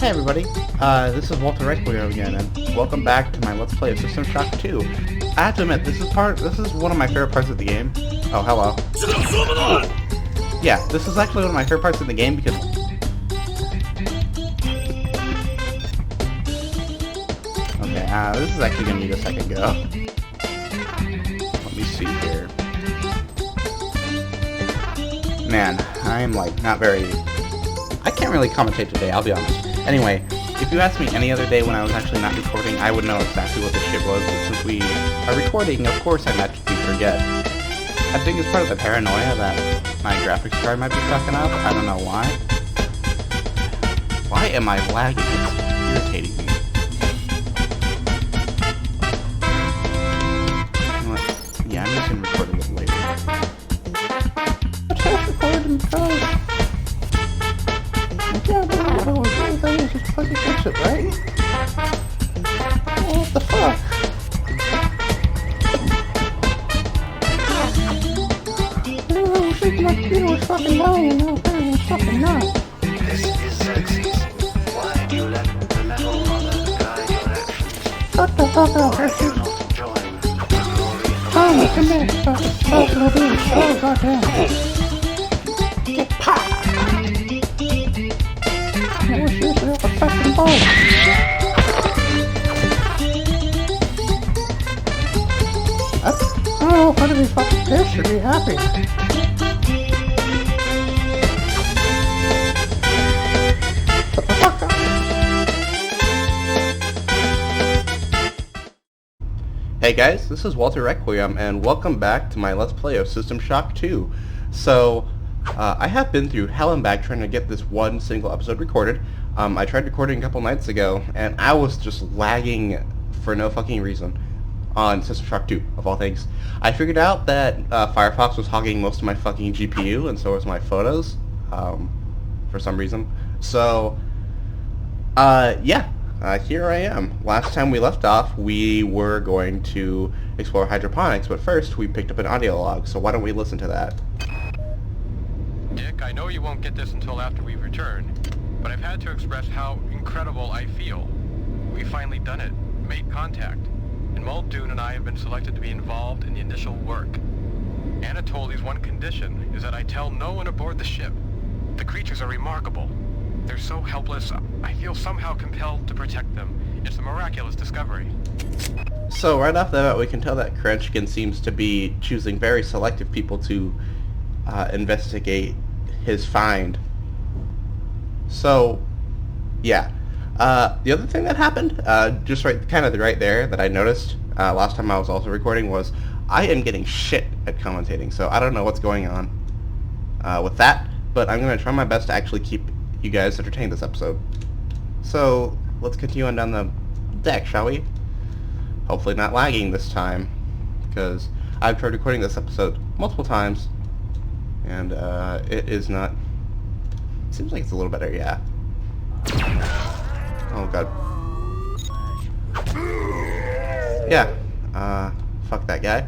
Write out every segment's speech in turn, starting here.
Hey everybody, this is WalterREQUiEM again, and welcome back to my Let's Play of System Shock 2. I have to admit, this is one of my favorite parts of the game. Oh, hello. Yeah, this is actually one of my favorite parts of the game because... Okay, this is actually gonna need a second go. Let me see here. Man, I'm like, not very... I can't really commentate today, I'll be honest. Anyway, if you asked me any other day when I was actually not recording, I would know exactly what this shit was, but since we are recording, of course I magically forget. I think it's part of the paranoia that my graphics card might be fucking up. I don't know why. Why am I lagging? It's irritating me. You know what? Yeah, I'm just gonna record a little later. Let's record and go. Yeah, but all that is just fucking fix it, right? What the fuck? Oh, shit, my computer was fucking dying, and now apparently it's fucking not. This is sexism. Why do you let the metal mother guide your actions? Shut the fuck up, Why do you Hershey. not join the glory of Oh, come here. Oh, goddamn. Get popped. I wish this was a fucking ball. Oh, how to be fucking pissed or be happy? Shut the fuck up. Hey guys, this is WalterREQUiEM, and welcome back to my Let's Play of System Shock 2. So, I have been through hell and back trying to get this one single episode recorded. I tried recording a couple nights ago, and I was just lagging for no fucking reason on System Shock 2, of all things. I figured out that Firefox was hogging most of my fucking GPU, and so was my photos, for some reason. So, here I am. Last time we left off, we were going to explore hydroponics, but first we picked up an audio log, so why don't we listen to that? Dick, I know you won't get this until after we return, but I've had to express how incredible I feel. We've finally done it, made contact, and Muldoon and I have been selected to be involved in the initial work. Anatoli's one condition is that I tell no one aboard the ship. The creatures are remarkable. They're so helpless, I feel somehow compelled to protect them. It's a miraculous discovery. So right off the bat, we can tell that Krenchkin seems to be choosing very selective people to investigate his find. So, yeah. The other thing that happened, just right there that I noticed last time I was also recording was I am getting shit at commentating, so I don't know what's going on with that, but I'm going to try my best to actually keep you guys entertained this episode. So, let's continue on down the deck, shall we? Hopefully not lagging this time, because I've tried recording this episode multiple times, and it is not... Seems like it's a little better, yeah. Oh god. Yeah. Fuck that guy.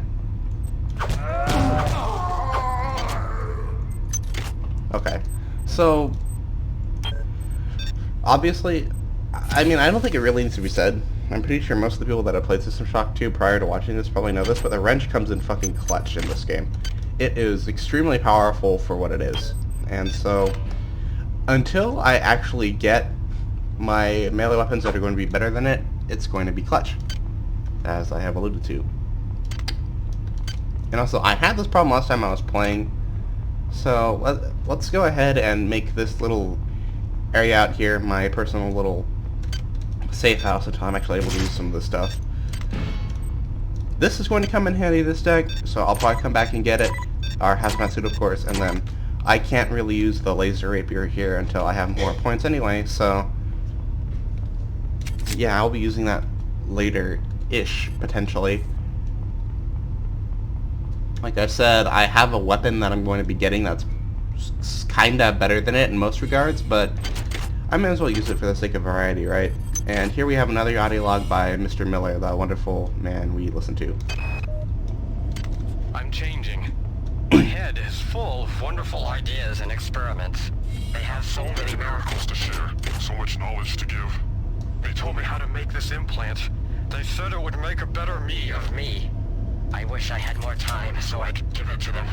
Okay. So, obviously, I mean, I don't think it really needs to be said. I'm pretty sure most of the people that have played System Shock 2 prior to watching this probably know this, but the wrench comes in fucking clutch in this game. It is extremely powerful for what it is. And so, until I actually get my melee weapons that are going to be better than it, it's going to be clutch, as I have alluded to. And also, I had this problem last time I was playing, so let's go ahead and make this little area out here my personal little safe house until I'm actually able to use some of this stuff. This is going to come in handy, this deck, so I'll probably come back and get it, our hazmat suit of course, and then I can't really use the laser rapier here until I have more points anyway, so yeah, I'll be using that later-ish, potentially. Like I said, I have a weapon that I'm going to be getting that's kinda better than it in most regards, but I may as well use it for the sake of variety, right? And here we have another audio log by Mr. Miller, the wonderful man we listen to. I'm changing. My head is full of wonderful ideas and experiments. They have So many miracles to share, so much knowledge to give. They told me how to make this implant. They said it would make a better me of me. I wish I had more time so I could give it to them.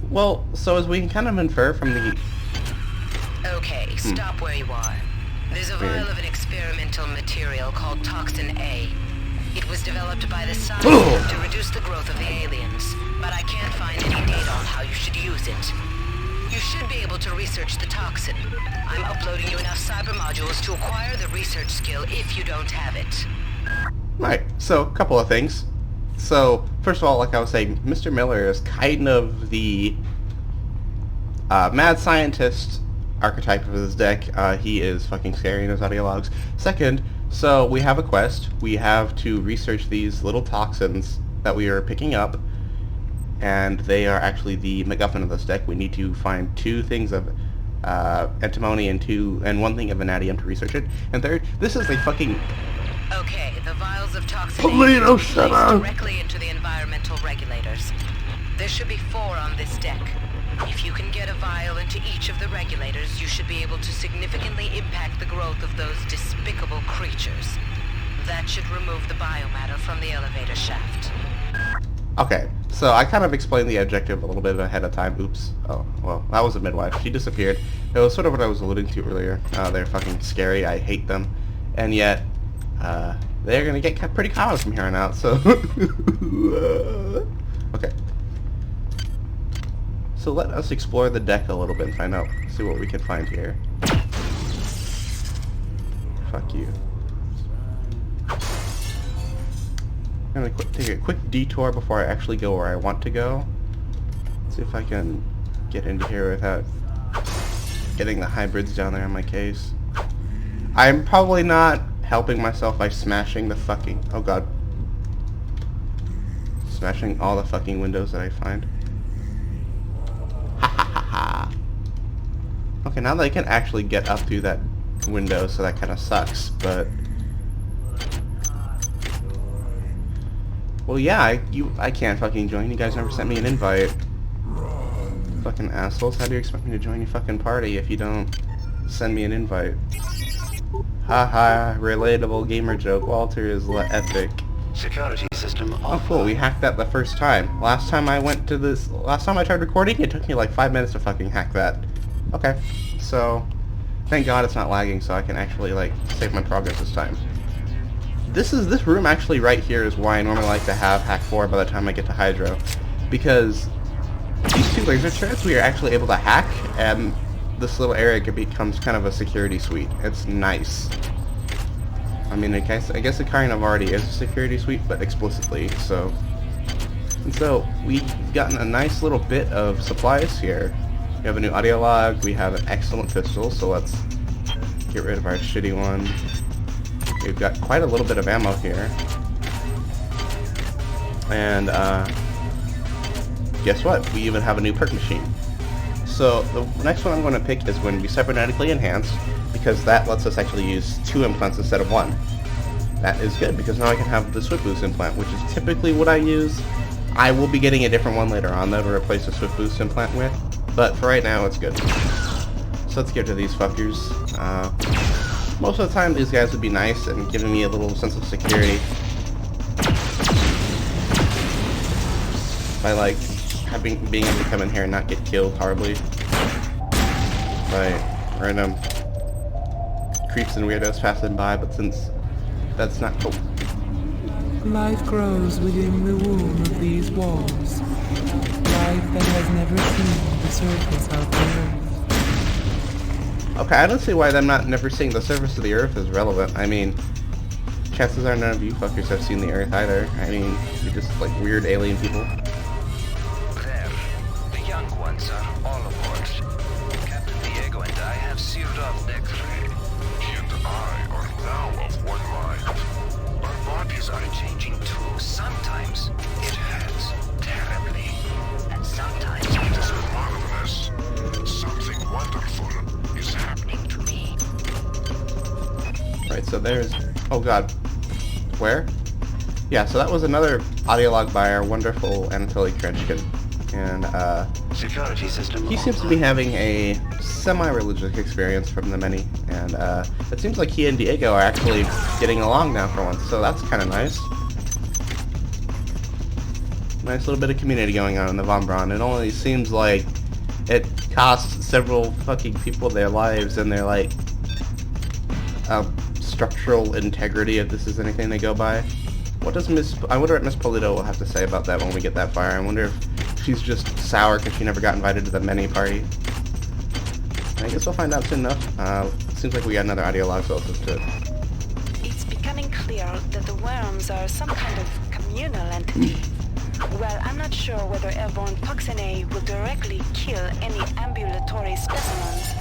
Well, so as we can kind of infer from the... Okay, stop where you are. There's a vial of an experimental material called Toxin A. It was developed by the scientists to reduce the growth of the aliens, but I can't find any data on how you should use it. You should be able to research the toxin. I'm uploading you enough cyber modules to acquire the research skill if you don't have it. Right, so a couple of things. So, first of all, like I was saying, Mr. Miller is kind of the mad scientist archetype of this deck. He is fucking scary in his audio logs. Second, so we have a quest. We have to research these little toxins that we are picking up, and they are actually the MacGuffin of this deck. We need to find 2 things of antimony and 1 thing of vanadium to research it. And third, this is a fucking... Okay, the vials of toxin Polino, A shut placed up! directly into the environmental regulators. There should be 4 on this deck. If you can get a vial into each of the regulators, you should be able to significantly impact the growth of those despicable creatures. That should remove the biomatter from the elevator shaft. Okay, so I kind of explained the objective a little bit ahead of time. Oops. Oh, well, that was a midwife. She disappeared. It was sort of what I was alluding to earlier. They're fucking scary. I hate them. And yet, they're gonna get pretty common from here on out, so... Okay. So let us explore the deck a little bit and find out, see what we can find here. Fuck you. I'm gonna take a quick detour before I actually go where I want to go. See if I can get into here without getting the hybrids down there in my case. I'm probably not helping myself by smashing the fucking... Oh god. Smashing all the fucking windows that I find. Ha ha ha ha. Okay, now that I can actually get up through that window, so that kind of sucks, but... Well, yeah, I can't fucking join. You guys never sent me an invite. Fucking assholes. How do you expect me to join your fucking party if you don't send me an invite? Haha, relatable gamer joke. Walter is epic. Security system Oh cool, we hacked that the first time. Last time I tried recording, it took me like 5 minutes to fucking hack that. Okay, so thank God it's not lagging, so I can actually like save my progress this time. This room actually right here is why I normally like to have hack 4 by the time I get to Hydro, because these 2 laser turrets we are actually able to hack, and this little area becomes kind of a security suite. It's nice. I mean, I guess it kind of already is a security suite, but explicitly, so. And so, we've gotten a nice little bit of supplies here. We have a new audio log, we have an excellent pistol, so let's get rid of our shitty one. We've got quite a little bit of ammo here. And, guess what? We even have a new perk machine. So, the next one I'm going to pick is going to be Cybernetically Enhanced, because that lets us actually use 2 implants instead of 1. That is good, because now I can have the Swift Boost implant, which is typically what I use. I will be getting a different one later on, though, to replace the Swift Boost implant with, but for right now, it's good. So let's get to these fuckers. Most of the time, these guys would be nice and giving me a little sense of security. By, like, being able to come in here and not get killed horribly by random creeps and weirdos passing by, but since that's not cool. Life grows within the womb of these walls. Life that has never seen the surface of the earth. Okay, I don't see why them never seeing the surface of the earth is relevant. I mean, chances are none of you fuckers have seen the earth either. I mean, you're just like weird alien people. there. The young ones are all aboard. Captain Diego and I have sealed off deck 3. He and I are now of one mind. Our bodies are changing too. Sometimes it hurts terribly. And sometimes It is marvelous. Something wonderful is happening to me. Right, so there's... Oh god. Where? Yeah, so that was another audio log by our wonderful Anatoly Krenchkin. And, security system. He seems to be having a semi-religious experience from the many, and it seems like he and Diego are actually getting along now for once, so that's kind of nice. Nice little bit of community going on in the Von Braun. It only seems like it costs several fucking people their lives and their, like, structural integrity, if this is anything they go by. What does I wonder what Miss Polito will have to say about that when we get that far. I wonder if she's just sour because she never got invited to the many party. I guess we'll find out soon enough. Seems like we got another audio log, so let's listen to it. It's becoming clear that the worms are some kind of communal entity. Well, I'm not sure whether airborne toxin A will directly kill any ambulatory specimens.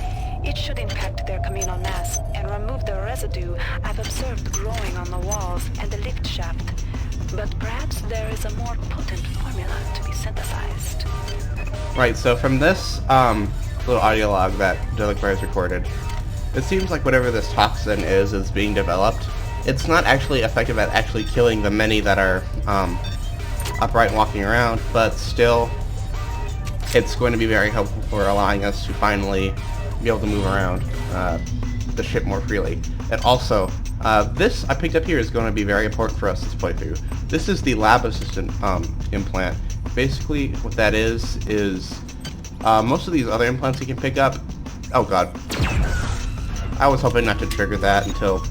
It should impact their communal mass and remove the residue I've observed growing on the walls and the lift shaft. But perhaps there is a more potent formula to be synthesized. Right, so from this little audio log that Delacroix has recorded, it seems like whatever this toxin is being developed. It's not actually effective at actually killing the many that are upright and walking around, but still it's going to be very helpful for allowing us to finally be able to move around the ship more freely. And also, this I picked up here is going to be very important for us this playthrough. This is the lab assistant implant. Basically what that is most of these other implants you can pick up. Oh god, I was hoping not to trigger that until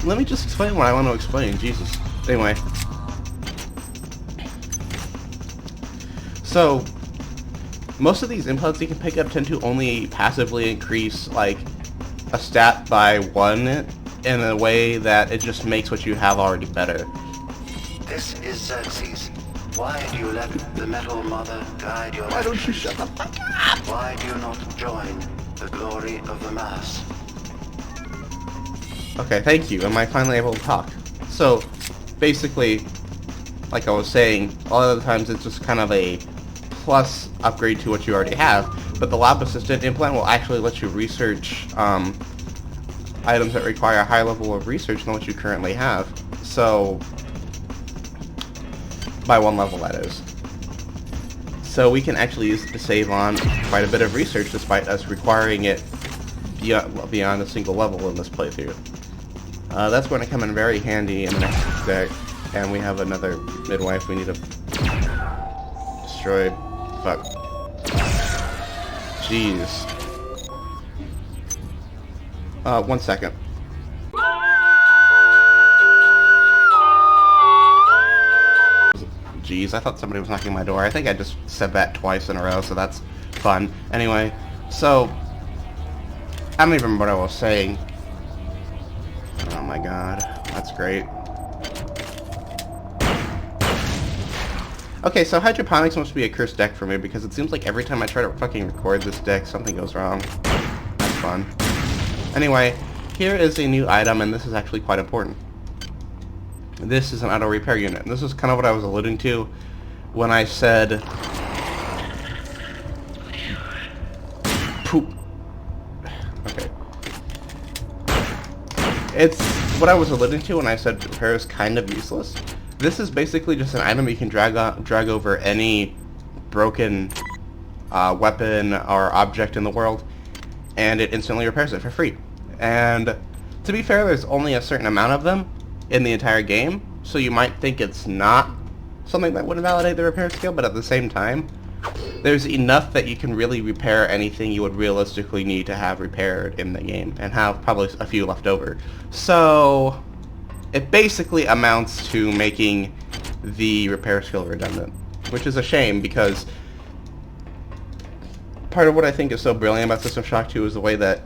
let me just explain what I want to explain. Jesus. Anyway. So, most of these implants you can pick up tend to only passively increase, like, a stat by 1 in a way that it just makes what you have already better. This is Xerxes. Why do you let the Metal Mother guide your Why don't you actions? shut the fuck up? Why do you not join the glory of the mass? Okay, thank you. Am I finally able to talk? So, basically, like I was saying, a lot of the times it's just kind of a plus upgrade to what you already have, but the lab assistant implant will actually let you research items that require a high level of research than what you currently have. So, by 1 level that is. So we can actually use it to save on quite a bit of research despite us requiring it beyond a single level in this playthrough. That's going to come in very handy in the next deck, and we have another midwife we need to destroy. Fuck. Jeez. 1 second. Jeez, I thought somebody was knocking on my door. I think I just said that twice in a row, so that's fun. Anyway, so I don't even remember what I was saying. Oh my god, that's great. Okay, so Hydroponics must be a cursed deck for me because it seems like every time I try to fucking record this deck, something goes wrong. That's fun. Anyway, here is a new item, and this is actually quite important. This is an auto repair unit, and this is kind of what I was alluding to when I said poop. Okay. It's what I was alluding to when I said repair is kind of useless. This is basically just an item you can drag over any broken weapon or object in the world, and it instantly repairs it for free. And to be fair, there's only a certain amount of them in the entire game, so you might think it's not something that would invalidate the repair skill, but at the same time, there's enough that you can really repair anything you would realistically need to have repaired in the game, and have probably a few left over. So it basically amounts to making the repair skill redundant, which is a shame because part of what I think is so brilliant about System Shock 2 is the way that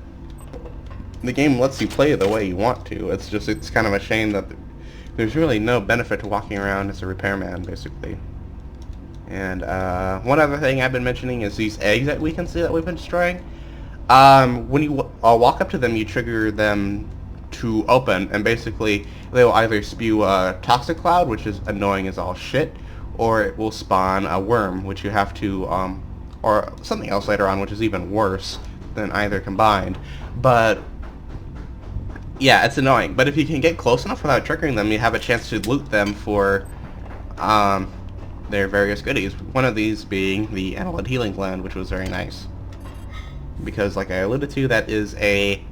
the game lets you play the way you want to. It's kind of a shame that there's really no benefit to walking around as a repairman, basically. And one other thing I've been mentioning is these eggs that we can see that we've been destroying. When you walk up to them, you trigger them to open, and basically they will either spew a toxic cloud, which is annoying as all shit, or it will spawn a worm, which you have to, or something else later on, which is even worse than either combined. But yeah, it's annoying. But if you can get close enough without triggering them, you have a chance to loot them for their various goodies. One of these being the Annelid Healing Gland, which was very nice. Because, like I alluded to, that is a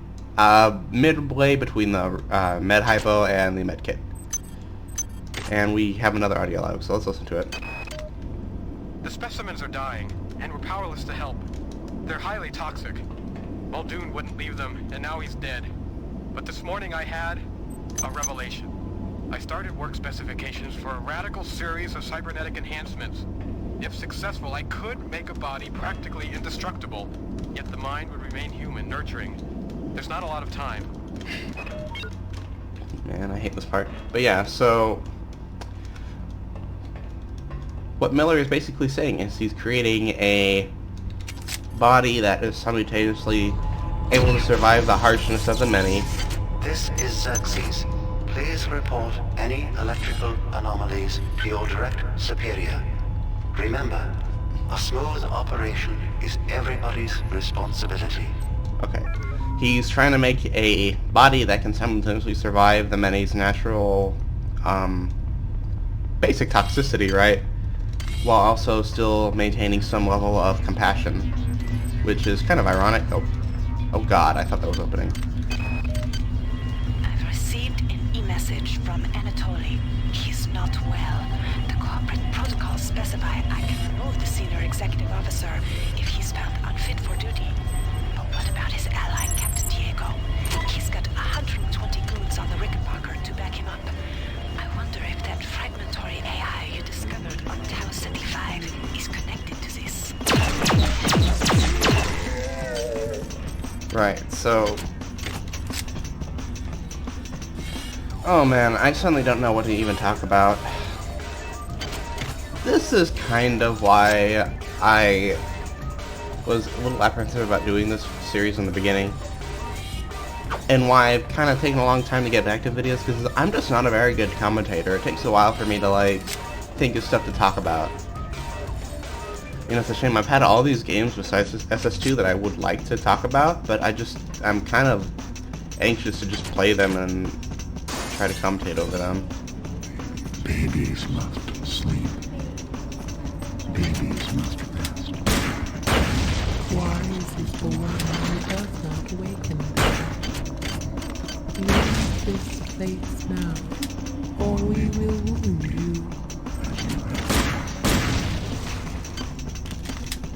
midway between the Med Hypo and the Med Kit. And we have another audio log, so let's listen to it. The specimens are dying, and we're powerless to help. They're highly toxic. Muldoon wouldn't leave them, and now he's dead. But this morning I had a revelation. I started work specifications for a radical series of cybernetic enhancements. If successful, I could make a body practically indestructible, yet the mind would remain human, nurturing. There's not a lot of time. Man, I hate this part. But yeah, so what Miller is basically saying is he's creating a body that is simultaneously able to survive the harshness of the many. This is Xerxes. Please report any electrical anomalies to your direct superior. Remember, a smooth operation is everybody's responsibility. Okay. He's trying to make a body that can simultaneously survive the many's natural, basic toxicity, right? While also still maintaining some level of compassion. Which is kind of ironic. Oh god, I thought that was opening. I've received an e-message from Anatoly. He's not well. The corporate protocols specify I can remove the senior executive officer if he's found unfit for duty. But what about his ally, Captain Diego? He's got 120 goons on the Rickenbacker to back him up. I wonder if that fragmentary AI you discovered on Tau 75 is connected to this. Right, so... Oh man, I suddenly don't know what to even talk about. This is kind of why I was a little apprehensive about doing this series in the beginning. And why I've kind of taken a long time to get back to videos, because I'm just not a very good commentator. It takes a while for me to, like, think of stuff to talk about. You know, it's a shame. I've had all these games besides SS2 that I would like to talk about, but I'm kind of anxious to just play them and try to commentate over them. Babies must sleep. Babies must rest. Wise is the one who does not awaken them. Leave this place now, or we will wound you.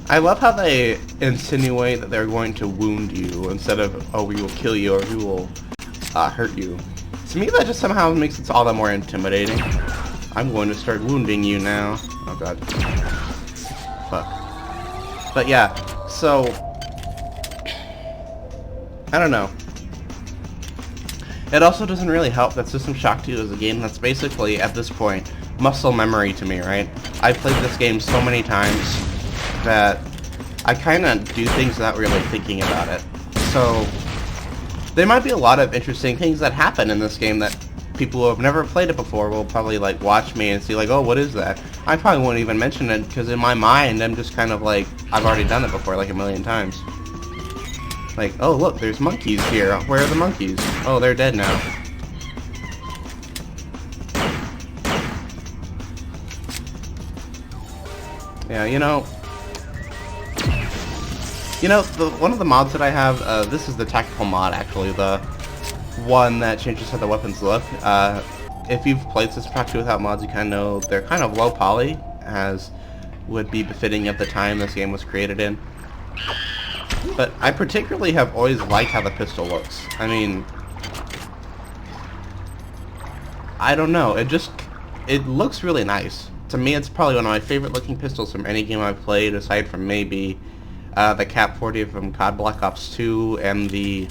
I love how they insinuate that they're going to wound you instead of, oh, we will kill you or we will hurt you. To me, that just somehow makes it all that more intimidating. I'm going to start wounding you now. Oh god. Fuck. But yeah, so... I don't know. It also doesn't really help that System Shock 2 is a game that's basically, at this point, muscle memory to me, right? I've played this game so many times that I kind of do things without really thinking about it. So, there might be a lot of interesting things that happen in this game that people who have never played it before will probably, like, watch me and see, like, oh, what is that? I probably won't even mention it, because in my mind, I'm just kind of like, I've already done it before, like, a million times. Like, oh, look, there's monkeys here. Where are the monkeys? Oh, they're dead now. Yeah, you know, one of the mods that I have, this is the tactical mod, actually, the one that changes how the weapons look. If you've played System Shock 2 without mods, you kind of know they're kind of low poly, as would be befitting of the time this game was created in. But I particularly have always liked how the pistol looks. I mean, I don't know, it looks really nice. To me, it's probably one of my favorite looking pistols from any game I've played, aside from maybe the Cap 40 from COD Black Ops 2 and the,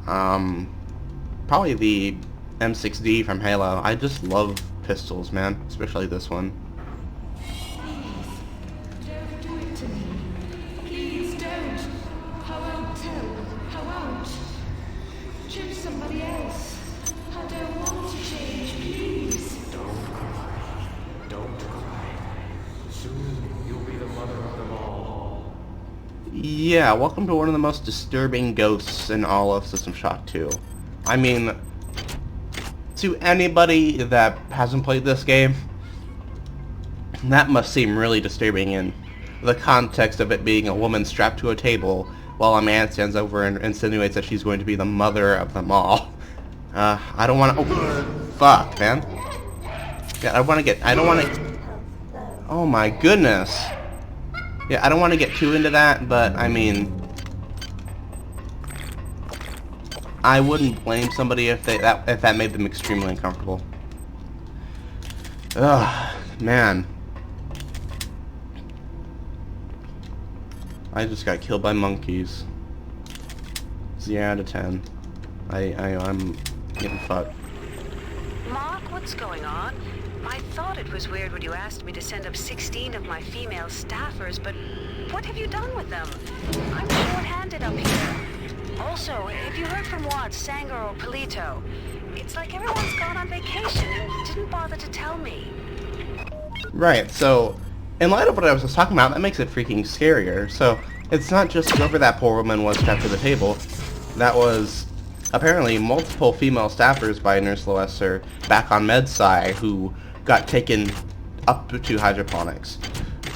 probably the M6D from Halo. I just love pistols, man, especially this one. Don't do it to me. Please don't. I won't tell. I won't. Choose somebody else. I don't want to change, please. Don't cry. Don't cry. Soon you'll be the mother of them all. Yeah, welcome to one of the most disturbing ghosts in all of System Shock 2. I mean, to anybody that hasn't played this game, That must seem really disturbing in the context of it being a woman strapped to a table while a man stands over and insinuates that she's going to be the mother of them all. I don't want to... Oh, fuck, man. Yeah, I don't want to... Oh my goodness. Yeah, I don't want to get too into that, but, I mean... I wouldn't blame somebody if that made them extremely uncomfortable. Ugh, man. I just got killed by monkeys. 0 out of 10. I'm getting fucked. Mark, what's going on? I thought it was weird when you asked me to send up 16 of my female staffers, but what have you done with them? I'm short-handed up here. Also, have you heard from Watts, Sanger, or Polito? It's like everyone's gone on vacation and didn't bother to tell me. Right, so, in light of what I was just talking about, that makes it freaking scarier. So, it's not just whoever that poor woman was strapped to the table. That was apparently multiple female staffers by Nurse Loesser back on MedSci who got taken up to hydroponics.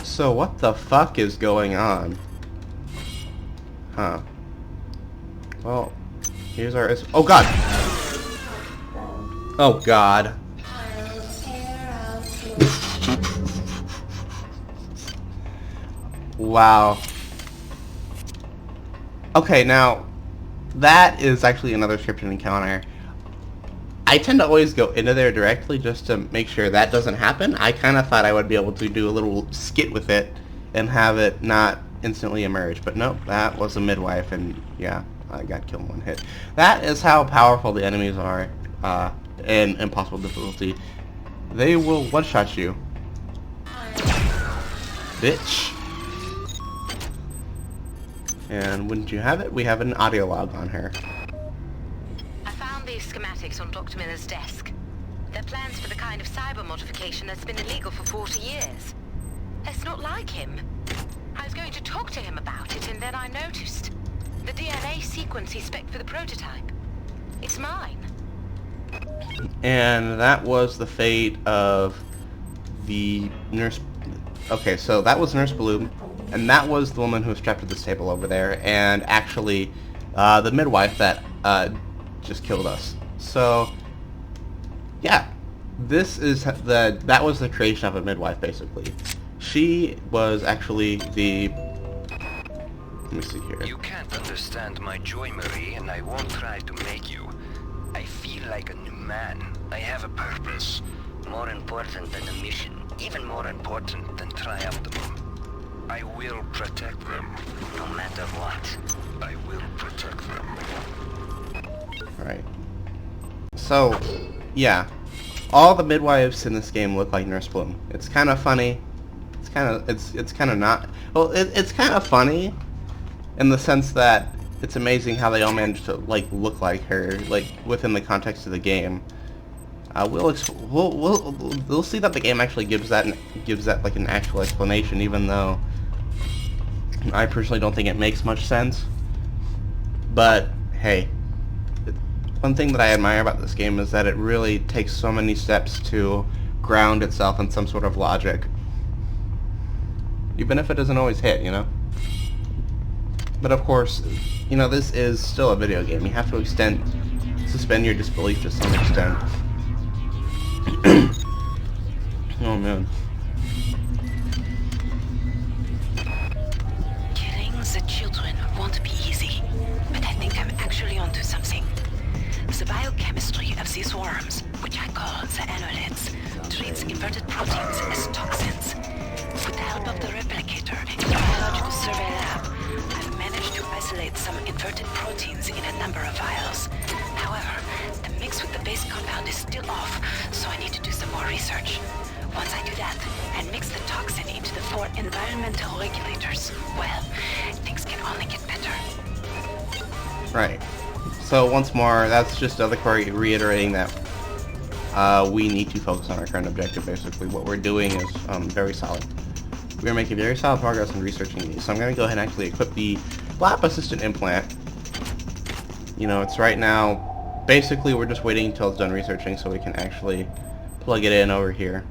So what the fuck is going on? Huh. Well, here's our... Oh god! Oh god. Wow. Okay, now, that is actually another scripted encounter. I tend to always go into there directly just to make sure that doesn't happen. I kind of thought I would be able to do a little skit with it and have it not instantly emerge. But nope, that was a midwife, and yeah, I got killed in one hit. That is how powerful the enemies are in impossible difficulty. They will one-shot you. Bitch. And wouldn't you have it? We have an audio log on her. I found these schematics on Dr. Miller's desk. They're plans for the kind of cyber modification that's been illegal for 40 years. It's not like him. I was going to talk to him about it, and then I noticed the DNA sequence he spec'd for the prototype. It's mine. And that was the fate of the nurse... Okay, so that was Nurse Bloome. And that was the woman who was strapped to this table over there, and actually the midwife that just killed us. So, yeah, that was the creation of a midwife, basically. She was actually the... Let me see here. You can't understand my joy, Marie, and I won't try to make you. I feel like a new man. I have a purpose. More important than a mission. Even more important than triumphum. I will protect them, no matter what. I will protect them. Alright. So, yeah. All the midwives in this game look like Nurse Bloome. It's kind of funny. It's kind of not... Well, it's kind of funny in the sense that it's amazing how they all managed to, like, look like her, like, within the context of the game. We'll see that the game actually gives that like an actual explanation, even though I personally don't think it makes much sense. But hey, one thing that I admire about this game is that it really takes so many steps to ground itself in some sort of logic, even if it doesn't always hit, you know. But of course, you know, this is still a video game. You have to suspend your disbelief to some extent. Oh man. Killing the children won't be easy, but I think I'm actually onto something. The biochemistry of these worms, which I call the annelids, treats inverted proteins as toxins. With the help of the replicator in the biological survey lab, I've managed to isolate some inverted proteins in a number of vials. However, the mix with the base compound is still off, so I need to do some more research. Once I do that, and mix the toxin into the 4 environmental regulators, well, things can only get better. Right. So once more, that's just Delacroix reiterating that we need to focus on our current objective. Basically, what we're doing is very solid. We are making very solid progress in researching these. So I'm going to go ahead and actually equip the Lab Assistant implant. You know, it's right now, basically we're just waiting until it's done researching so we can actually plug it in over here.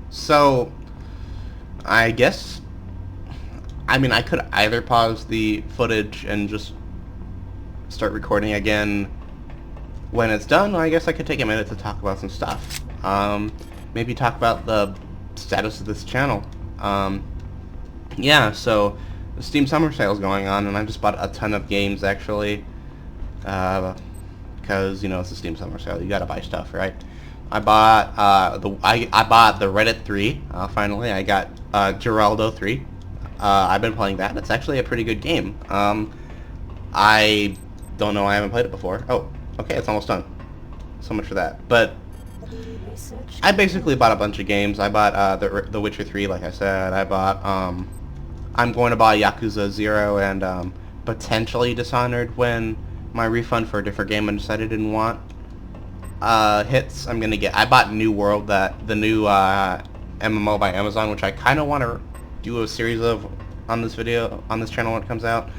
So, I guess, I mean, I could either pause the footage and just start recording again when it's done, or I guess I could take a minute to talk about some stuff. Maybe talk about the status of this channel. Yeah, so the Steam Summer Sale is going on, and I just bought a ton of games, actually, because, you know, it's a Steam Summer Sale. You gotta buy stuff, right? I bought I bought the Reddit 3. Finally, I got Geraldo 3. I've been playing that. It's actually a pretty good game. I don't know why I haven't played it before. Oh, okay, it's almost done. So much for that. But I basically bought a bunch of games. I bought The Witcher 3, like I said. I bought I'm going to buy Yakuza 0 and potentially Dishonored when my refund for a different game I decided I didn't want hits. I'm gonna get. I bought New World, the new MMO by Amazon, which I kind of want to do a series of on this channel when it comes out.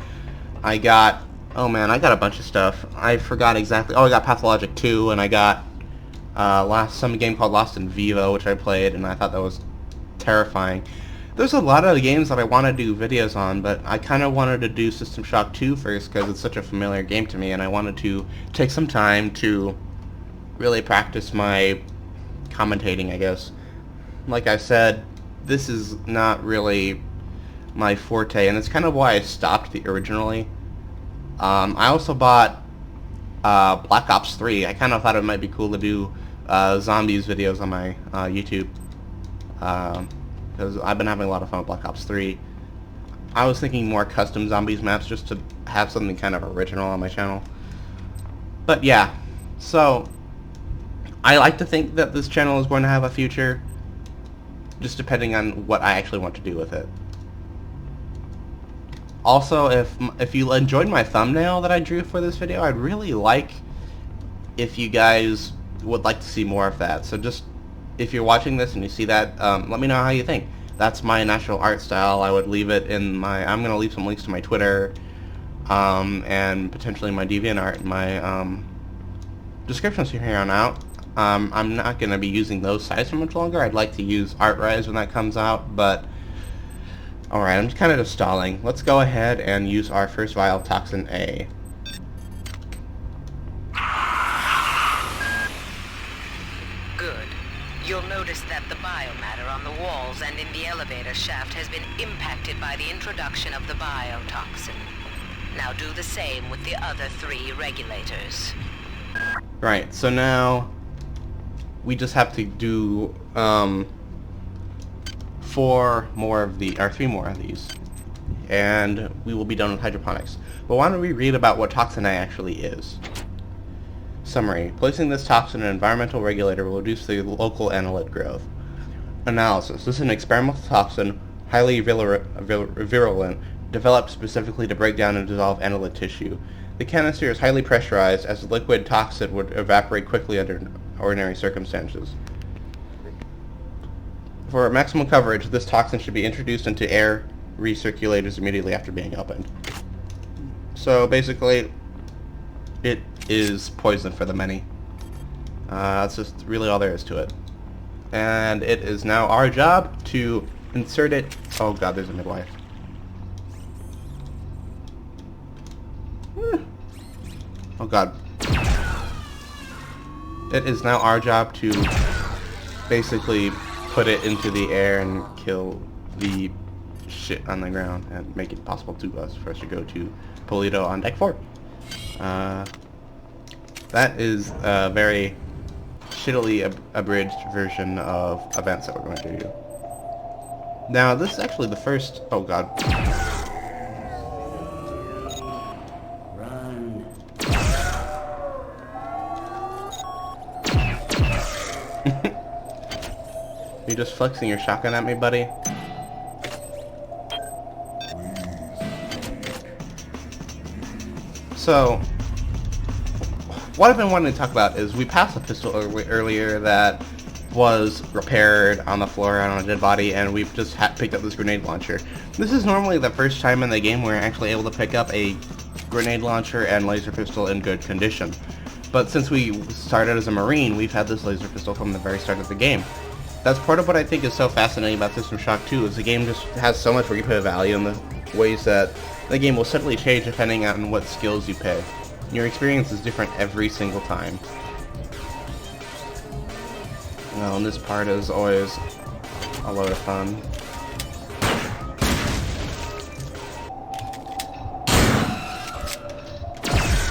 I got, oh man, I got a bunch of stuff. I forgot exactly. Oh, I got Pathologic 2, and I got some game called Lost in Vivo, which I played, and I thought that was terrifying. There's a lot of games that I want to do videos on, but I kind of wanted to do System Shock 2 first because it's such a familiar game to me, and I wanted to take some time to really practice my commentating, I guess. Like I said, this is not really my forte, and it's kind of why I stopped originally. I also bought Black Ops 3. I kind of thought it might be cool to do zombies videos on my YouTube, because I've been having a lot of fun with Black Ops 3. I was thinking more custom zombies maps just to have something kind of original on my channel. But yeah, so I like to think that this channel is going to have a future, just depending on what I actually want to do with it. Also, if you enjoyed my thumbnail that I drew for this video, I'd really like if you guys would like to see more of that. So just, if you're watching this and you see that, let me know how you think. That's my natural art style. I would leave it in my, I'm going to leave some links to my Twitter, and potentially my DeviantArt in my descriptions from here on out. I'm not going to be using those sites for much longer. I'd like to use ArtRise when that comes out, but alright, I'm just kind of just stalling. Let's go ahead and use our first vial, Toxin A. Good. You'll notice that the biomatter on the walls and in the elevator shaft has been impacted by the introduction of the biotoxin. Now do the same with the other 3 regulators. Right, so now we just have to do 3 more of these, and we will be done with hydroponics. But why don't we read about what Toxin A actually is? Summary. Placing this toxin in an environmental regulator will reduce the local annelid growth. Analysis. This is an experimental toxin, highly virulent, developed specifically to break down and dissolve annelid tissue. The canister is highly pressurized, as the liquid toxin would evaporate quickly under ordinary circumstances. For maximum coverage, this toxin should be introduced into air recirculators immediately after being opened. So basically, it is poison for the many. That's just really all there is to it. And it is now our job to insert it. Oh god, there's a midwife. Oh god. It is now our job to basically put it into the air and kill the shit on the ground and make it possible for us to go to Polito on deck 4. That is a very shittily abridged version of events that we're going to do. Now, this is actually the first... Oh god. Run. You just flexing your shotgun at me, buddy? So, what I've been wanting to talk about is we passed a pistol earlier that was repaired on the floor on a dead body, and we've just picked up this grenade launcher. This is normally the first time in the game we're actually able to pick up a grenade launcher and laser pistol in good condition. But since we started as a Marine, we've had this laser pistol from the very start of the game. That's part of what I think is so fascinating about System Shock 2, is the game just has so much replay value in the ways that the game will suddenly change depending on what skills you pick. Your experience is different every single time. Well, and this part is always a lot of fun.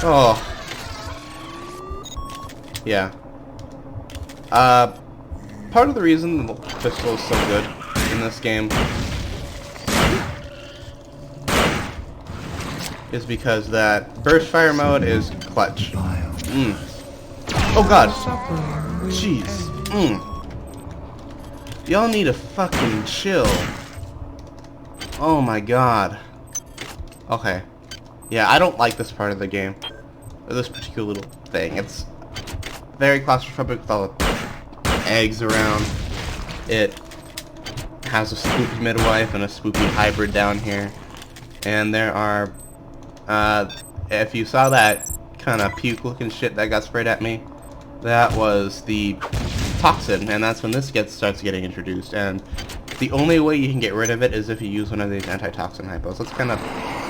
Oh. Yeah. Part of the reason the pistol is so good in this game is because that burst fire mode is clutch. Oh god. Jeez. Y'all need to fucking chill. Oh my god. Okay. Yeah, I don't like this part of the game. Or this particular little thing. It's very claustrophobic with all the eggs around. It has a spoopy midwife and a spoopy hybrid down here. And there are, if you saw that kind of puke looking shit that got sprayed at me, that was the toxin, and that's when this starts getting introduced. And the only way you can get rid of it is if you use one of these antitoxin hypos. Let's kind of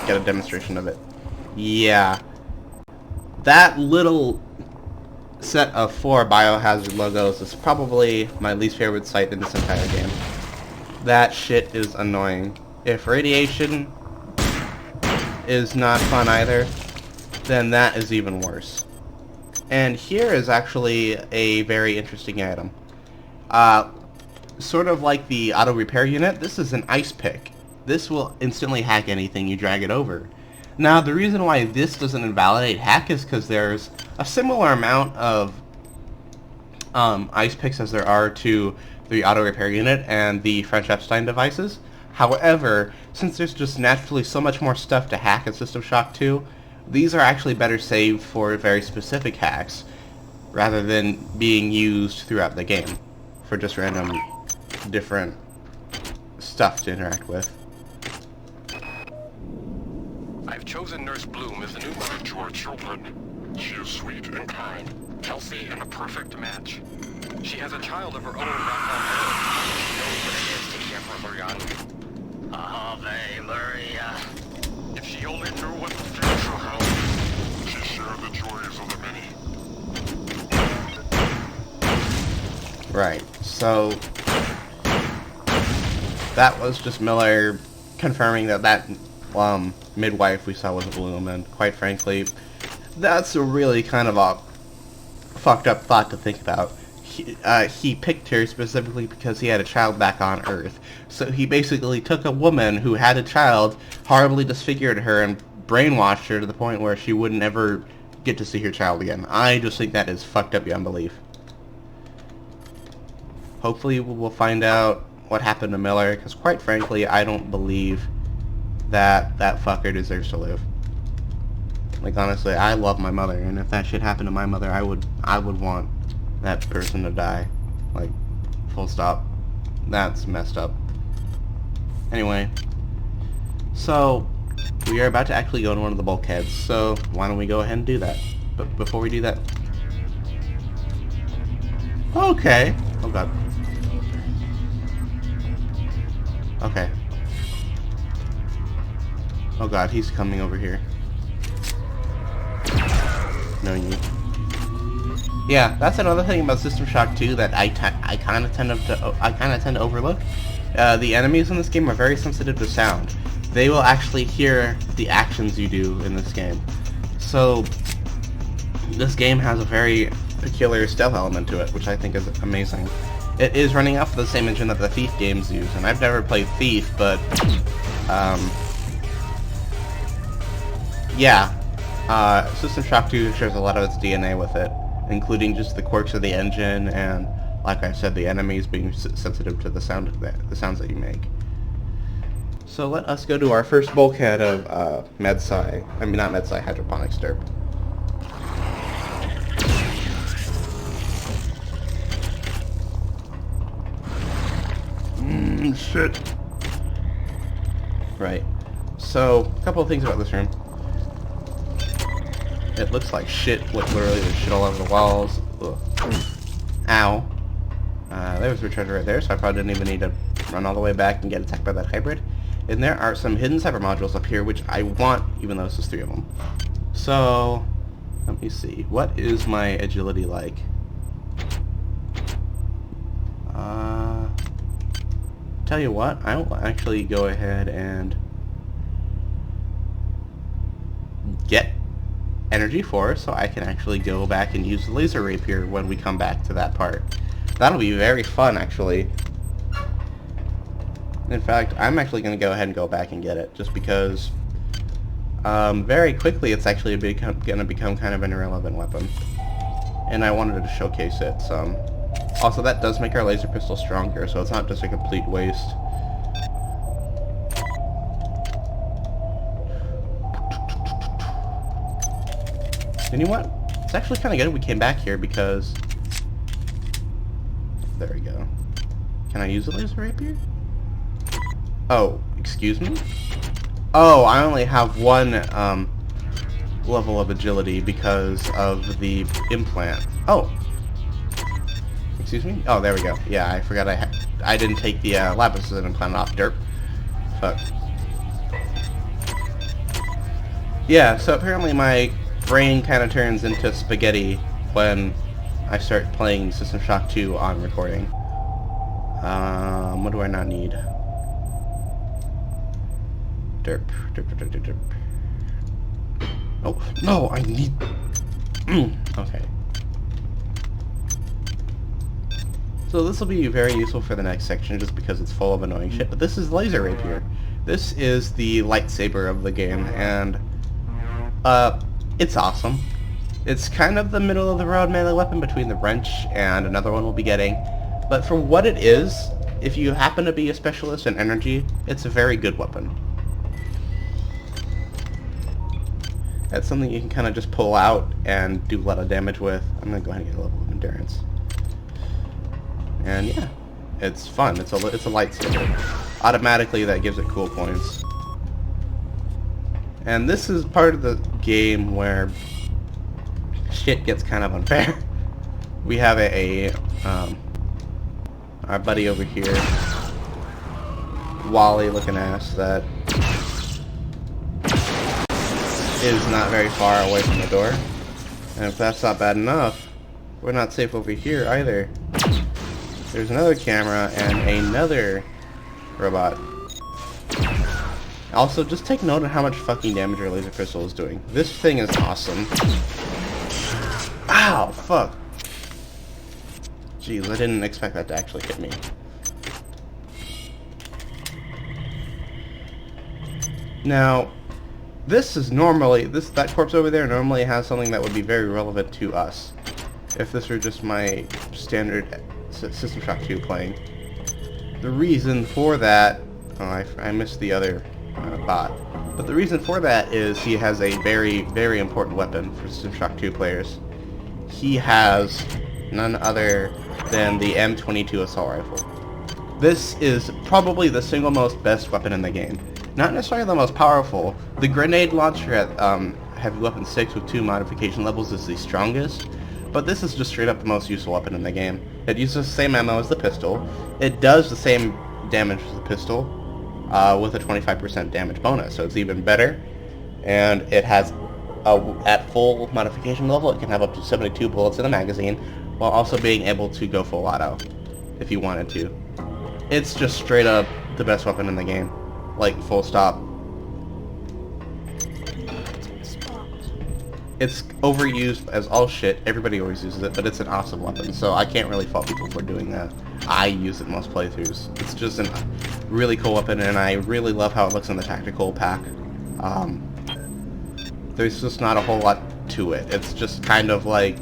get a demonstration of it. Yeah. That little set of 4 biohazard logos is probably my least favorite sight in this entire game. That shit is annoying. If radiation is not fun either, then that is even worse. And here is actually a very interesting item. Sort of like the auto repair unit, this is an ice pick. This will instantly hack anything you drag it over. Now, the reason why this doesn't invalidate hack is because there's a similar amount of ice picks as there are to the auto repair unit and the French Epstein devices. However, since there's just naturally so much more stuff to hack in System Shock 2, these are actually better saved for very specific hacks rather than being used throughout the game for just random different stuff to interact with. I've chosen Nurse Bloome as the new mother to our children. She is sweet and kind. Healthy and a perfect match. She has a child of her own back on Earth. She knows what it is to care for her young. Ave Maria. If she only knew what the future held. She shared the joys of the many. Right, so that was just Miller confirming that midwife we saw was Bloom, and quite frankly, that's a really kind of a fucked up thought to think about. He picked her specifically because he had a child back on Earth. So he basically took a woman who had a child, horribly disfigured her, and brainwashed her to the point where she wouldn't ever get to see her child again. I just think that is fucked up beyond belief. Hopefully we'll find out what happened to Miller, because quite frankly, I don't believe that fucker deserves to live. Like, honestly, I love my mother, and if that shit happened to my mother, I would want that person to die. Like, full stop. That's messed up. Anyway, so we are about to actually go into one of the bulkheads, so why don't we go ahead and do that? But before we do that... Okay. Oh god. Okay. Oh god, he's coming over here. No, you. Yeah, that's another thing about System Shock 2 that I kind of tend to overlook. The enemies in this game are very sensitive to sound. They will actually hear the actions you do in this game. So this game has a very peculiar stealth element to it, which I think is amazing. It is running off of the same engine that the Thief games use, and I've never played Thief, but yeah, System Shock 2 shares a lot of its DNA with it, including just the quirks of the engine and, like I said, the enemies being sensitive to the sounds that you make. So let us go to our first bulkhead of Hydroponics derp. Shit. Right. So, a couple of things about this room. It looks like shit. Literally, there's shit all over the walls. Ugh. Ow. There's the treasure right there, so I probably didn't even need to run all the way back and get attacked by that hybrid. And there are some hidden cyber modules up here, which I want, even though it's just 3 of them. So, let me see. What is my agility like? Tell you what, I will actually go ahead and get energy force so I can actually go back and use the laser rapier when we come back to that part. That'll be very fun, actually. In fact, I'm actually going to go ahead and go back and get it, just because very quickly it's actually going to become kind of an irrelevant weapon. And I wanted to showcase it some. Also, that does make our laser pistol stronger, so it's not just a complete waste. And you know what? It's actually kind of good we came back here because... There we go. Can I use the laser rapier? Oh, excuse me? Oh, I only have one level of agility because of the implant. Oh. Excuse me? Oh, there we go. Yeah, I forgot I didn't take the lapis implant off. Derp. Fuck. Yeah, so apparently my brain kind of turns into spaghetti when I start playing System Shock 2 on recording. What do I not need? Derp. Derp, derp, derp, derp. Oh, no, I need... Okay. So this will be very useful for the next section just because it's full of annoying shit, but this is Laser Rapier. This is the lightsaber of the game, and it's awesome. It's kind of the middle of the road melee weapon between the wrench and another one we'll be getting, but for what it is, if you happen to be a specialist in energy, it's a very good weapon. That's something you can kind of just pull out and do a lot of damage with. I'm going to go ahead and get a level of endurance. And yeah, it's fun. It's a lightsaber. Automatically that gives it cool points. And this is part of the game where shit gets kind of unfair. We have our buddy over here, Wally looking ass, that is not very far away from the door. And if that's not bad enough, we're not safe over here either. There's another camera and another robot. Also, just take note of how much fucking damage our laser crystal is doing. This thing is awesome. Ow, fuck. Jeez, I didn't expect that to actually hit me. Now, this is normally, that corpse over there normally has something that would be very relevant to us. If this were just my standard System Shock 2 playing. The reason for that, oh, I missed the other bot, but the reason for that is he has a very, very important weapon for System Shock 2 players. He has none other than the M22 assault rifle. This is probably the single most best weapon in the game. Not necessarily the most powerful. The grenade launcher at Heavy Weapon 6 with 2 modification levels is the strongest, but this is just straight up the most useful weapon in the game. It uses the same ammo as the pistol. It does the same damage as the pistol, with a 25% damage bonus, so it's even better. And it has, at full modification level, it can have up to 72 bullets in a magazine, while also being able to go full auto, if you wanted to. It's just straight up the best weapon in the game. Like, full stop. It's overused as all shit. Everybody always uses it, but it's an awesome weapon, so I can't really fault people for doing that. I use it in most playthroughs. It's just a really cool weapon, and I really love how it looks in the tactical pack. There's just not a whole lot to it. It's just kind of like,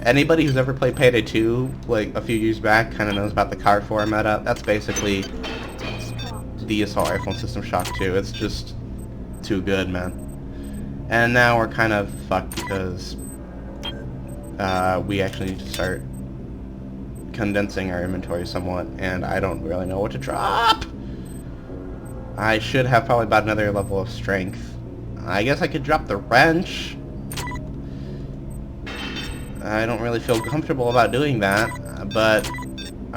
anybody who's ever played Payday 2, like a few years back, kind of knows about the Card 4 meta. That's basically the assault rifle in System Shock 2. It's just too good, man. And now we're kind of fucked because we actually need to start condensing our inventory somewhat, and I don't really know what to drop. I should have probably bought another level of strength. I guess I could drop the wrench. I don't really feel comfortable about doing that, but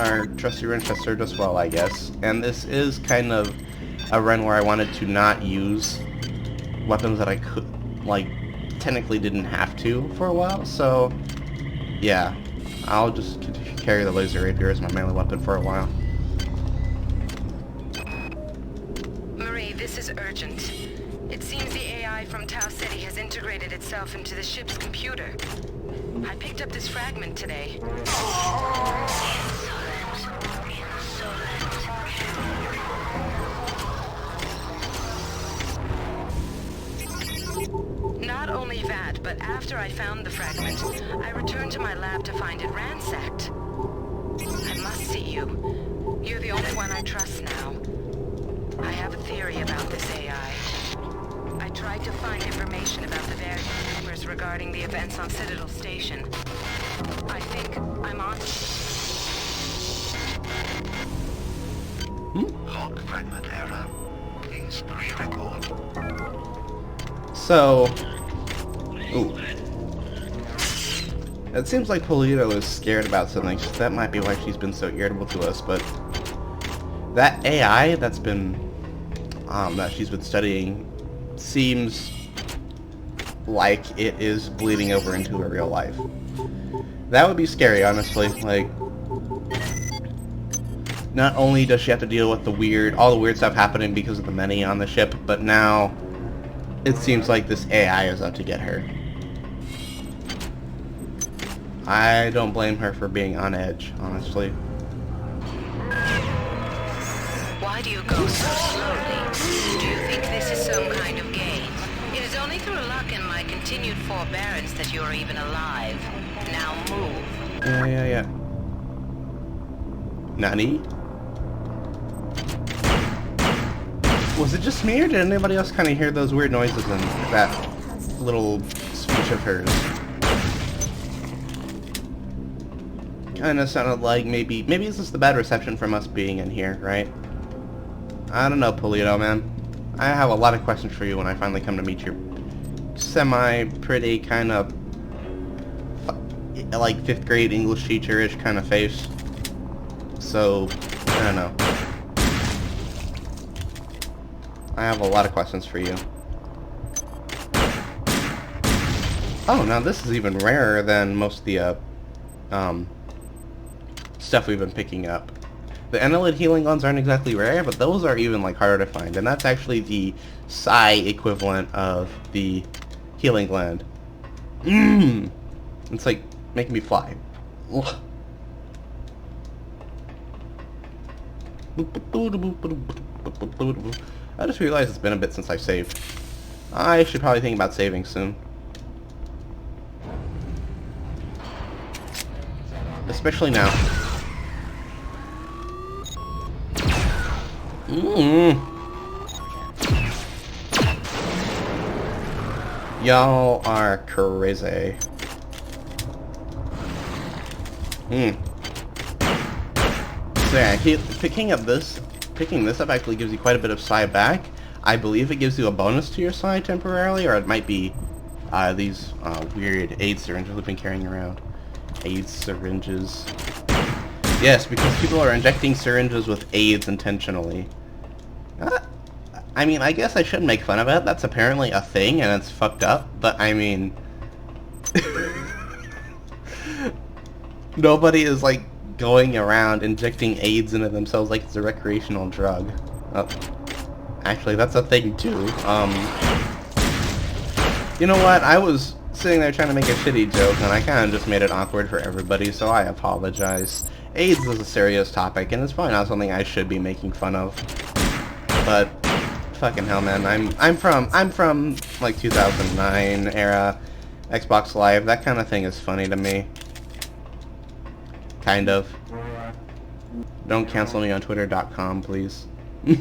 our trusty Winchester just well, I guess. And this is kind of a run where I wanted to not use weapons that I could, like, technically didn't have to for a while, so yeah, I'll just carry the laser rapier as my melee weapon for a while. Marie, this is urgent. It seems the AI from Tau City has integrated itself into the ship's computer. I picked up this fragment today. Not only that, but after I found the fragment, I returned to my lab to find it ransacked. I must see you. You're the only one I trust now. I have a theory about this AI. I tried to find information about the various rumors regarding the events on Citadel Station. I think I'm on. Log fragment error. Please re-record. So, ooh. It seems like Polito is scared about something. That might be why she's been so irritable to us, but that AI that's been, that she's been studying seems like it is bleeding over into her real life. That would be scary, honestly. Like, not only does she have to deal with all the weird stuff happening because of the many on the ship, but now it seems like this AI is out to get her. I don't blame her for being on edge, honestly. Why do you go so slowly? Do you think this is some kind of game? It is only through luck and my continued forbearance that you are even alive. Now move. Yeah. Nani? Was it just me, or did anybody else kind of hear those weird noises in that little speech of hers? Kind of sounded like maybe it's just the bad reception from us being in here, right? I don't know, Polito, man. I have a lot of questions for you when I finally come to meet your semi-pretty kind of like 5th grade English teacher-ish kind of face. So, I don't know. I have a lot of questions for you. Oh, now this is even rarer than most of the stuff we've been picking up. The annelid healing ones aren't exactly rare, but those are even like harder to find, and that's actually the psi equivalent of the healing gland. It's like making me fly. Ugh. I just realized it's been a bit since I saved. I should probably think about saving soon. Especially now. Y'all are crazy. So yeah, picking this up actually gives you quite a bit of psi back. I believe it gives you a bonus to your psi temporarily, or it might be these weird aid syringes we've been carrying around. Aid syringes. Yes, because people are injecting syringes with AIDS intentionally. I mean, I guess I shouldn't make fun of it. That's apparently a thing, and it's fucked up. But, I mean... nobody is, like, going around injecting AIDS into themselves like it's a recreational drug. Actually, that's a thing, too. You know what? I was sitting there trying to make a shitty joke, and I kind of just made it awkward for everybody, so I apologize. AIDS is a serious topic, and it's probably not something I should be making fun of. But fucking hell, man, I'm from like 2009 era Xbox Live. That kind of thing is funny to me. Kind of. Don't cancel me on Twitter.com, please. I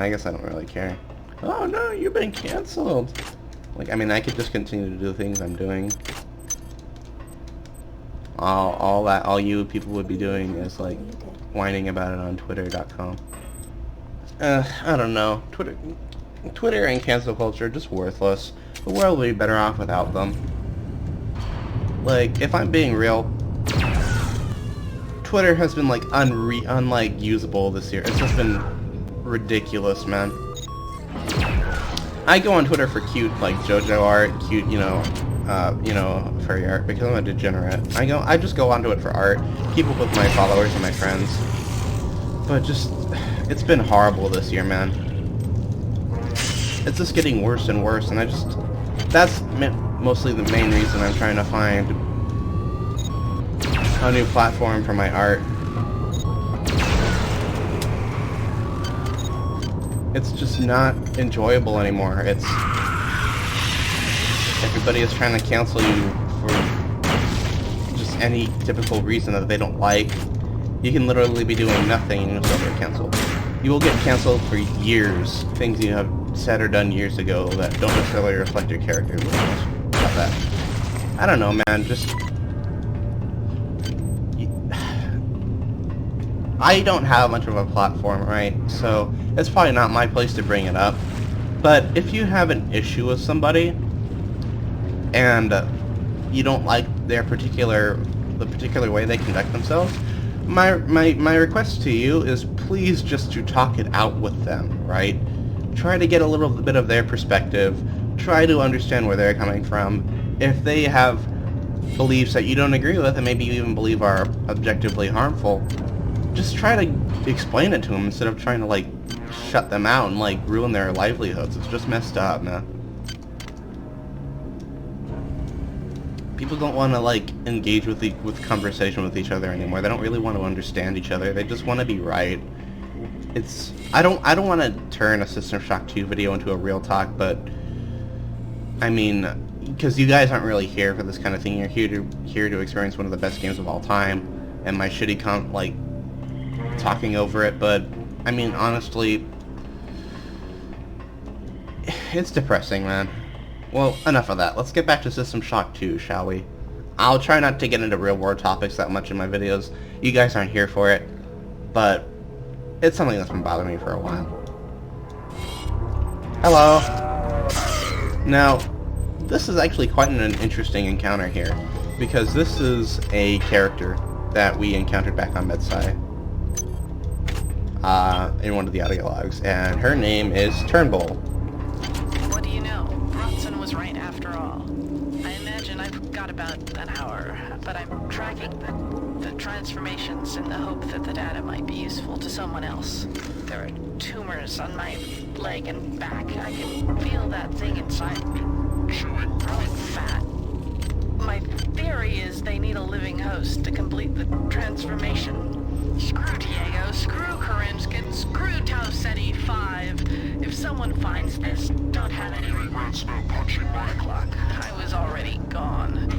guess I don't really care. Oh no, you've been canceled. Like, I mean, I could just continue to do the things I'm doing. All you people would be doing is like whining about it on Twitter.com. I don't know. Twitter and cancel culture are just worthless. The world would be better off without them. Like, if I'm being real, Twitter has been like unlike usable this year. It's just been ridiculous, man. I go on Twitter for cute like JoJo art, cute, furry art, because I'm a degenerate. I just go onto it for art, keep up with my followers and my friends. But just, it's been horrible this year, man. It's just getting worse and worse, and that's mostly the main reason I'm trying to find a new platform for my art. It's just not enjoyable anymore. Everybody is trying to cancel you for just any typical reason that they don't like. You can literally be doing nothing and you'll still get canceled. You will get canceled for years. Things you have said or done years ago that don't necessarily reflect your character. About that. I don't know, man. I don't have much of a platform, right? So it's probably not my place to bring it up. But if you have an issue with somebody and you don't like the particular way they conduct themselves, my request to you is please just to talk it out with them, right? Try to get a little bit of their perspective. Try to understand where they're coming from. If they have beliefs that you don't agree with and maybe you even believe are objectively harmful, just try to explain it to them instead of trying to like shut them out and like ruin their livelihoods. It's just messed up, man. People don't want to like engage with conversation with each other anymore. They don't really want to understand each other. They just want to be right. I don't want to turn a System Shock 2 video into a real talk, but I mean, because you guys aren't really here for this kind of thing. You're here to experience one of the best games of all time, and my shitty talking over it. But I mean, honestly, it's depressing, man. Well, enough of that. Let's get back to System Shock 2, shall we? I'll try not to get into real-world topics that much in my videos. You guys aren't here for it, but it's something that's been bothering me for a while. Hello. Now, this is actually quite an interesting encounter here, because this is a character that we encountered back on Medsai in one of the audio logs, and her name is Turnbull. What do you know? Bronson was right after all. I imagine I've got about an hour, but I'm tracking the transformations in the hope that the data might be useful to someone else. There are tumors on my leg and back. I can feel that thing inside me. Growing fat. My theory is they need a living host to complete the transformation. Screw Diego, screw Karinskin, screw Tau Ceti 5. If someone finds this, don't have any regrets about punching my clock. I was already gone.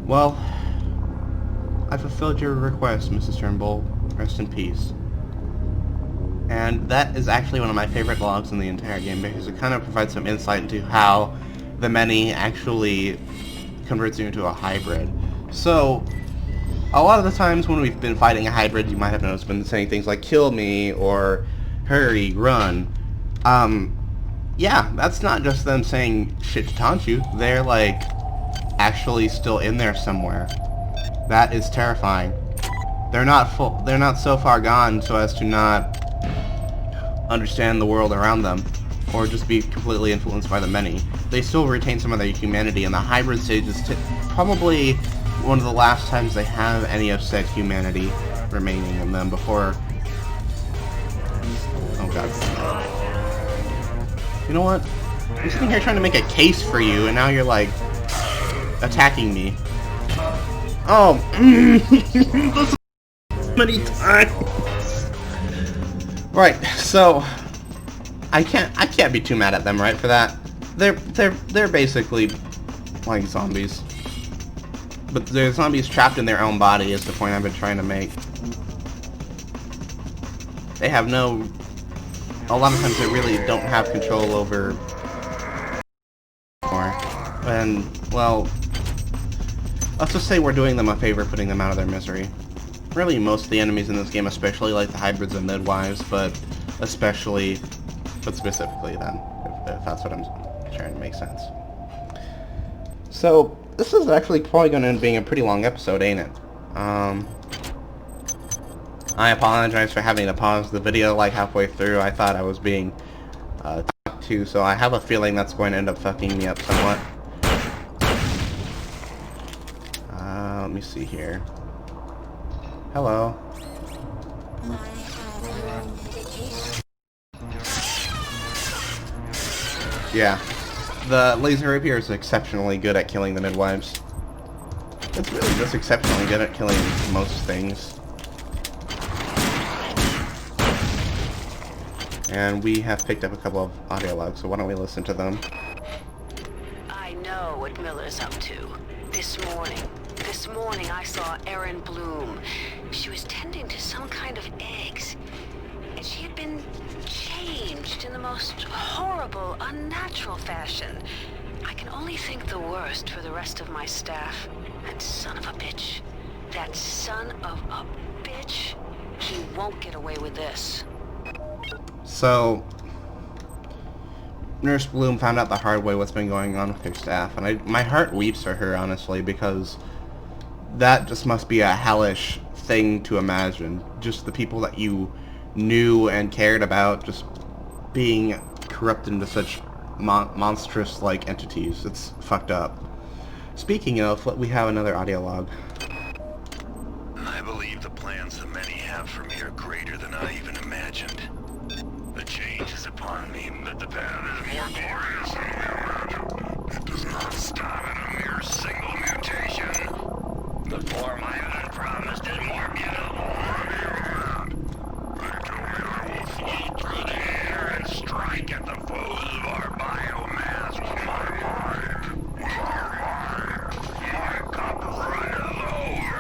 Well, I fulfilled your request, Mrs. Turnbull. Rest in peace. And that is actually one of my favorite logs in the entire game, because it kind of provides some insight into how the many actually converts you into a hybrid. So, a lot of the times when we've been fighting a hybrid, you might have noticed been saying things like kill me or hurry, run. Yeah, that's not just them saying shit to taunt you. They're like actually still in there somewhere. That is terrifying. They're not so far gone so as to not understand the world around them or just be completely influenced by the many. They still retain some of their humanity, and the hybrid stage is probably one of the last times they have any of said humanity remaining in them before... Oh god. You know what? I'm sitting here trying to make a case for you, and now you're like attacking me. Oh, this many times. Right, so I can't be too mad at them, right? For that, they're basically like zombies, but they're zombies trapped in their own body. Is the point I've been trying to make. They have no. A lot of times they really don't have control over. And well, let's just say we're doing them a favor, putting them out of their misery. Really, most of the enemies in this game, especially like the hybrids and midwives, but specifically then, if that's what I'm trying to make sense. So, this is actually probably going to end up being a pretty long episode, ain't it? I apologize for having to pause the video like halfway through. I thought I was being talked to, so I have a feeling that's going to end up fucking me up somewhat. Let me see here. Hello. Yeah. The laser rapier is exceptionally good at killing the midwives. It's really just exceptionally good at killing most things. And we have picked up a couple of audio logs, so why don't we listen to them? I know what Miller's up to. This morning I saw Erin Bloome. She was tending to some kind of eggs. And she had been changed in the most horrible, unnatural fashion. I can only think the worst for the rest of my staff. That son of a bitch. That son of a bitch. He won't get away with this. So, Nurse Bloome found out the hard way what's been going on with her staff, and my heart weeps for her, honestly, because that just must be a hellish thing to imagine. Just the people that you knew and cared about just being corrupted into such monstrous-like entities. It's fucked up. Speaking of, we have another audio log. I believe the plans the many have for me are greater than I even imagined. The change is upon me, but the path is more glorious than we imagined. It does not stop at a mere single mutation. The form I had promised is more beautiful. They tell me I will float through the air and strike at the foes of our biomass with my mind. With our mind, my cup runneth over.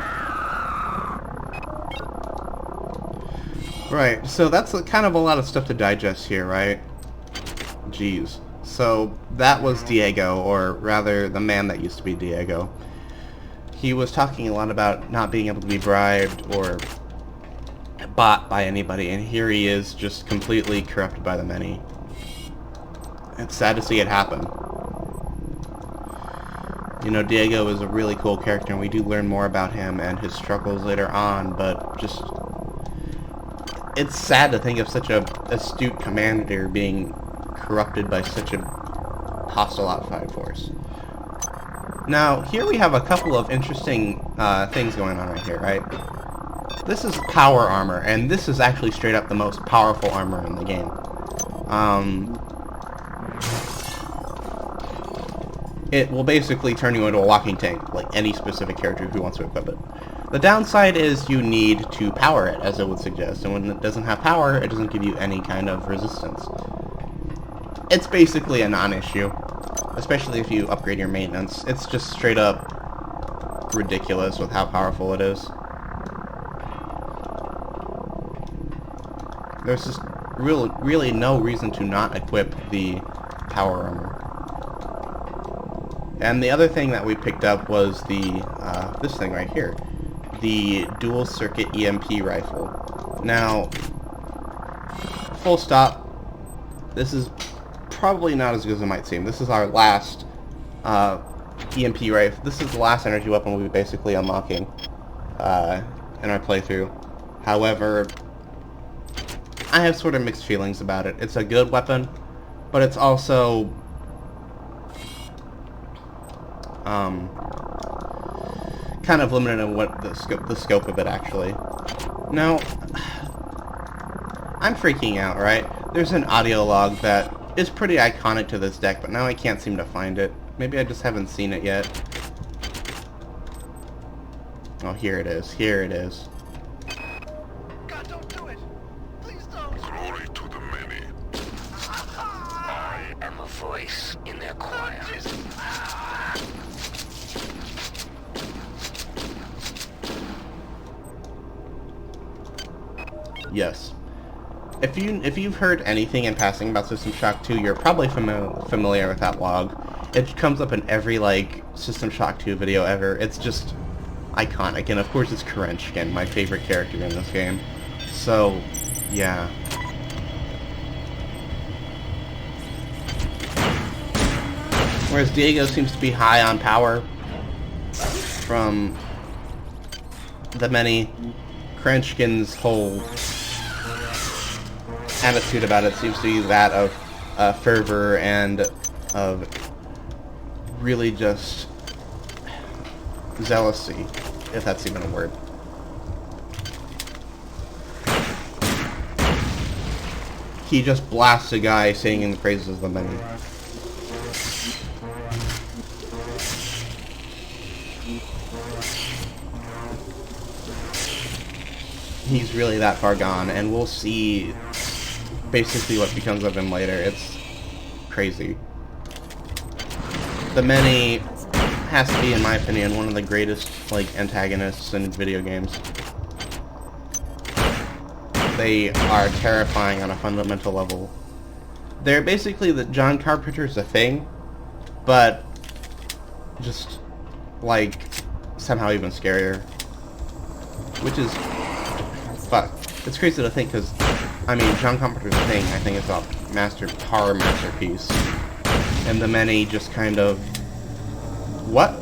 Right, so that's kind of a lot of stuff to digest here, right? Jeez. So, that was Diego, or rather, the man that used to be Diego. He was talking a lot about not being able to be bribed or bought by anybody, and here he is just completely corrupted by the many. It's sad to see it happen. You know, Diego is a really cool character, and we do learn more about him and his struggles later on, but just... it's sad to think of such a astute commander being corrupted by such a hostile outside force. Now, here we have a couple of interesting things going on right here, right? This is power armor, and this is actually straight up the most powerful armor in the game. It will basically turn you into a walking tank, like any specific character who wants to equip it. The downside is you need to power it, as it would suggest, and when it doesn't have power, it doesn't give you any kind of resistance. It's basically a non-issue, especially if you upgrade your maintenance. It's just straight up ridiculous with how powerful it is. There's just really no reason to not equip the power armor. And the other thing that we picked up was the this thing right here, the dual circuit EMP rifle. Now, full stop, this is probably not as good as it might seem. This is our last EMP rifle. This is the last energy weapon we'll be basically unlocking in our playthrough. However, I have sort of mixed feelings about it. It's a good weapon, but it's also kind of limited in what the scope of it actually. Now, I'm freaking out, right? There's an audio log that is pretty iconic to this deck, but now I can't seem to find it. Maybe I just haven't seen it yet. Oh, here it is. Here it is. God, don't do it! Please don't! Glory to the many. I am a voice in their choir. Yes. If you've heard anything in passing about System Shock 2, you're probably familiar with that log. It comes up in every, like, System Shock 2 video ever. It's just iconic, and of course it's Kerenskin, my favorite character in this game. So, yeah. Whereas Diego seems to be high on power from the many Krenchkin's whole attitude about it seems to be that of fervor and of really just zealousy, if that's even a word. He just blasts a guy singing the praises of the many. He's really that far gone, and we'll see basically what becomes of him later. It's crazy. The many has to be, in my opinion, one of the greatest antagonists in video games. They are terrifying on a fundamental level. They're basically the John Carpenter's a thing, but just somehow even scarier. Which is fuck. It's crazy to think because I mean John Carpenter's a thing. I think it's a horror masterpiece, and the many just kind of what?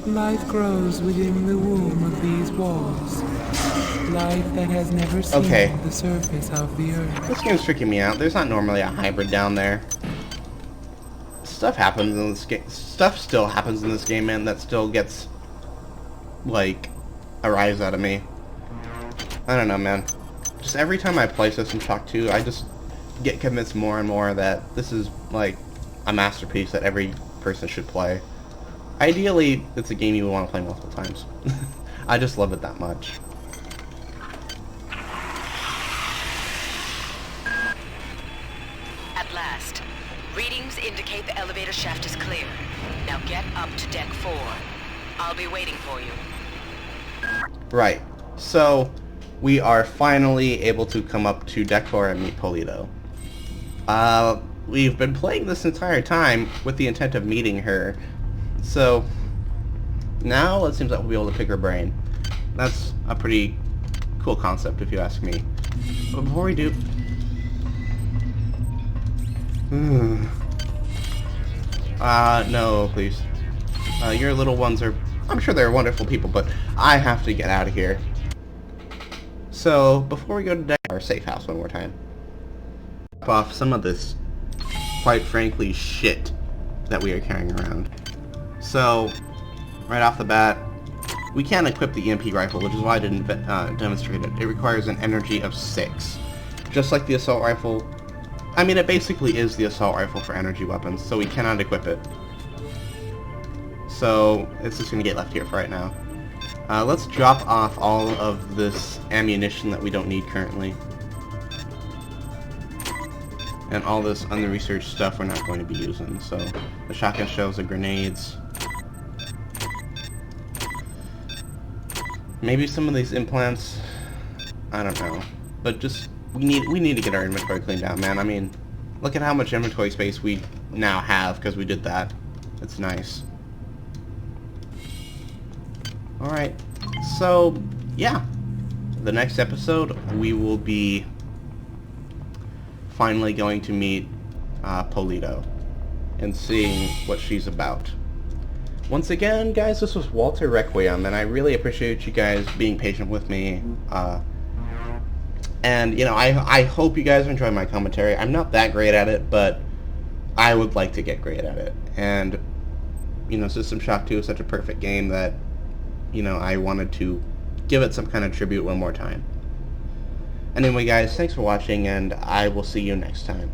Life grows within the womb of these walls. Life that has never seen the surface of the earth. This game's freaking me out. There's not normally a hybrid down there. Stuff happens in this game. Stuff still happens in this game, man. That still gets a rise out of me. I don't know, man. Just every time I play System Shock 2, I just get convinced more and more that this is a masterpiece that every person should play. Ideally, it's a game you would want to play multiple times. I just love it that much. At last. Readings indicate the elevator shaft is clear. Now get up to deck 4. I'll be waiting for you. Right. So, we are finally able to come up to deck 4 and meet Polito. We've been playing this entire time with the intent of meeting her. So, now it seems like we'll be able to pick her brain. That's a pretty cool concept, if you ask me. But before we do... no, please. Your little ones are... I'm sure they're wonderful people, but I have to get out of here. So, before we go to deck, our safe house one more time. Drop off some of this, quite frankly, shit that we are carrying around. So, right off the bat, we can't equip the EMP rifle, which is why I didn't demonstrate it. It requires an energy of 6. Just like the assault rifle. I mean, it basically is the assault rifle for energy weapons, so we cannot equip it. So, it's just going to get left here for right now. Let's drop off all of this ammunition that we don't need currently. And all this under-researched stuff we're not going to be using. So, the shotgun shells, the grenades. Maybe some of these implants, I don't know. But just, we need to get our inventory cleaned out, man. I mean, look at how much inventory space we now have because we did that. It's nice. Alright, so, yeah. The next episode, we will be finally going to meet Polito and seeing what she's about. Once again, guys, this was WalterREQUiEM, and I really appreciate you guys being patient with me. And, you know, I hope you guys enjoy my commentary. I'm not that great at it, but I would like to get great at it. And, you know, System Shock 2 is such a perfect game that, you know, I wanted to give it some kind of tribute one more time. Anyway, guys, thanks for watching, and I will see you next time.